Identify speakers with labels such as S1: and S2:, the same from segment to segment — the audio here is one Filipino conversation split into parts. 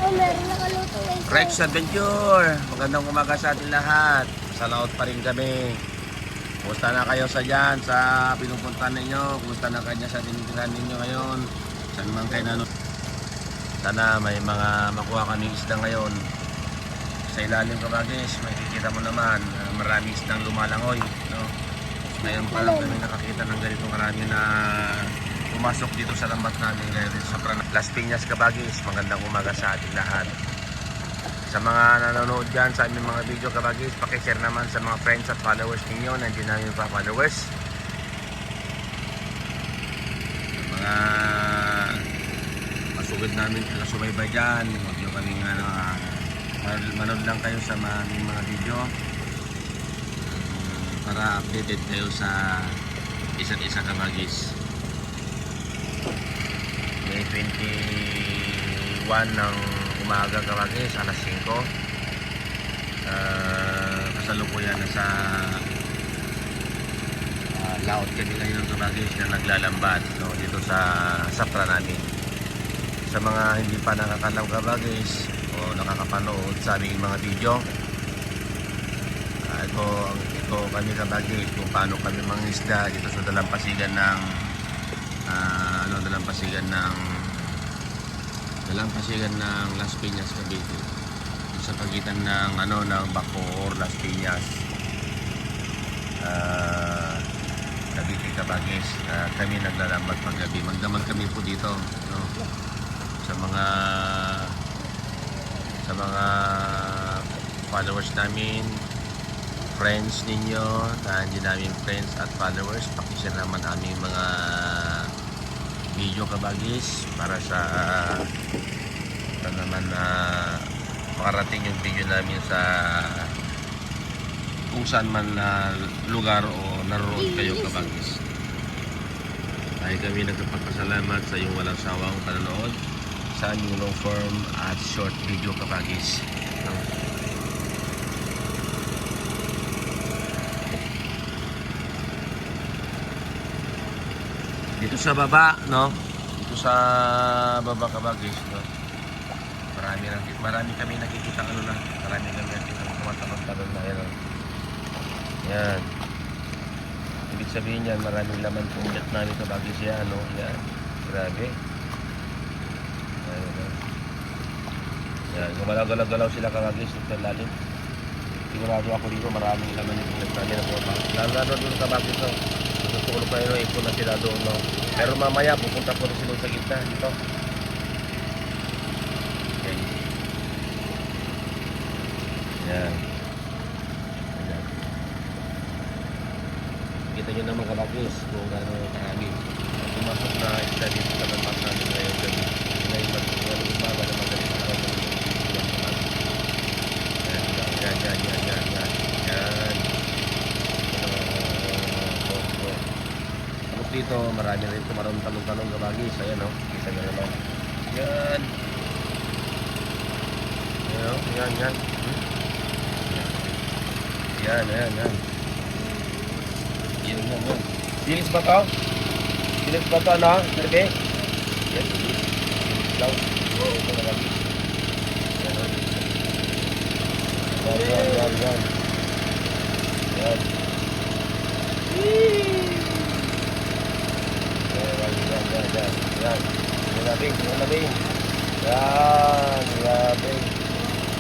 S1: Oh, meron nakaluto guys.
S2: Rex Adventure! Magandang umaga sa ating lahat. Sa laot pa rin kami. Kumusta na kayo sa dyan, sa pinupuntahan ninyo? Kumusta na kanya sa tinitirhan ninyo ngayon? Saan man kayo nanonood? Sana may mga makuha kami isda ngayon. Sa ilalim kabagis, makikita mo naman, maraming isdang lumalangoy. No? Ngayon pa lang kami nakakita ng ganito marami na pumasok dito sa lambat namin ngayon sa Las Piñas kabagis. Magandang umaga sa ating lahat. Sa mga nanonood dyan sa aming mga video kabagis, pakishare naman sa mga friends at followers ninyo. Nandiyan namin pa followers. Mga masugod namin sila sumaybay dyan. Huwag nyo kaming manood lang kayo sa aming mga video para updated kayo sa isa't isa kabagis. May 21 ng umaga kabagis, alas 5. Kasalukuyan na sa laot kami ngayon kabagis na naglalambat, no, dito sa sapra namin. Sa mga hindi pa nakakalam kabagis o nakakapanood sa aming mga video, ito kami kabagis kung paano kami mangisda dito sa dalampasigan ng dalampasigan ng Las Piñas Cavite, sa pagitan ng ng Bacoor, Las Piñas, Cavite kabagis. Kami naglalambat paggabi, magdamag kami po dito, no? sa mga followers namin, friends ninyo, nandiyan namin friends at followers, pakishare naman aming mga video kabagis para sa naman makarating yung video namin sa kung saan man na lugar o naroon kayo kabagis. Ay kami nagpapasalamat sa iyong walang sawang panonood sa aming long form at short video kabagis. Dito sa baba, no? Dito sa baba kabagis, no? Marami kami nakikita marami kami nakikita tumatalon-talon na yan. Yan. Ibig sabihin yan, maraming laman kung ulit namin kabagis yan, no? Yan. Grabe. Yan. Gumalaw-galaw sila kabagis dito lalim. Sigurado ako dito maraming laman yung ulit namin na buwan. Lalo doon kabagis, no? Tutulog pa yun, ipon na sila doon, no? Pero mamaya pupunta po rin sila sa gitna dito. Okay. Yan. Yan. Kita nyo naman kabagis kung gano'n karami pumasok na isda dito sa lambat namin ngayon gabi. Ngayon umaga na magaling araw ng yan. Dito marami rin tumarong talong-talong kabagis. Ayan, no? Isa na naman. Yan. Yan. Yan. Dilis ba to? Ano? Serbe? Yan, dilis. Daw. Ito na kabagis. Yan. Yan. Yan. Labing. Yan, labing.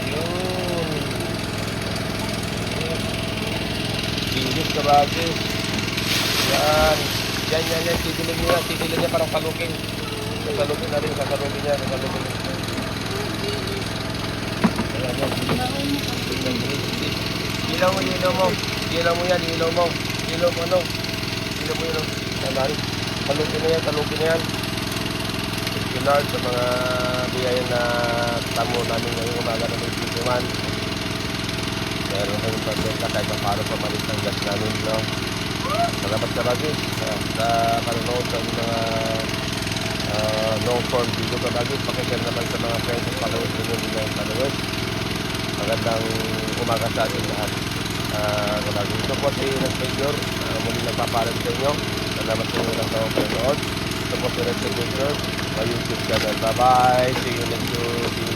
S2: Yun. Bilis kabagis. Yan. Tigilan niya parang kaluking. Kasalukin na rin, kasalukin niya. Yan. Ilaw mo. Ilaw mo yan. Talukin na yan. Thank you Lord sa mga biyaya na tamo namin ngayong umaga na may pituman. Meron na yung pagbenta kahit ang para sa malis ng gas namin, no? Salamat kabagis sa panonood sa mga long form video kabagis. Pakishare naman sa mga friends at followers ninyo. Magandang umaga sa ating lahat. Kabagis. Ito po si Nag-Major. Muli nagpaparan sa inyo. Salamat sa inyo lang sa panonood. Ito po si Rex Adventure, my YouTube channel. Bye bye. See you next video.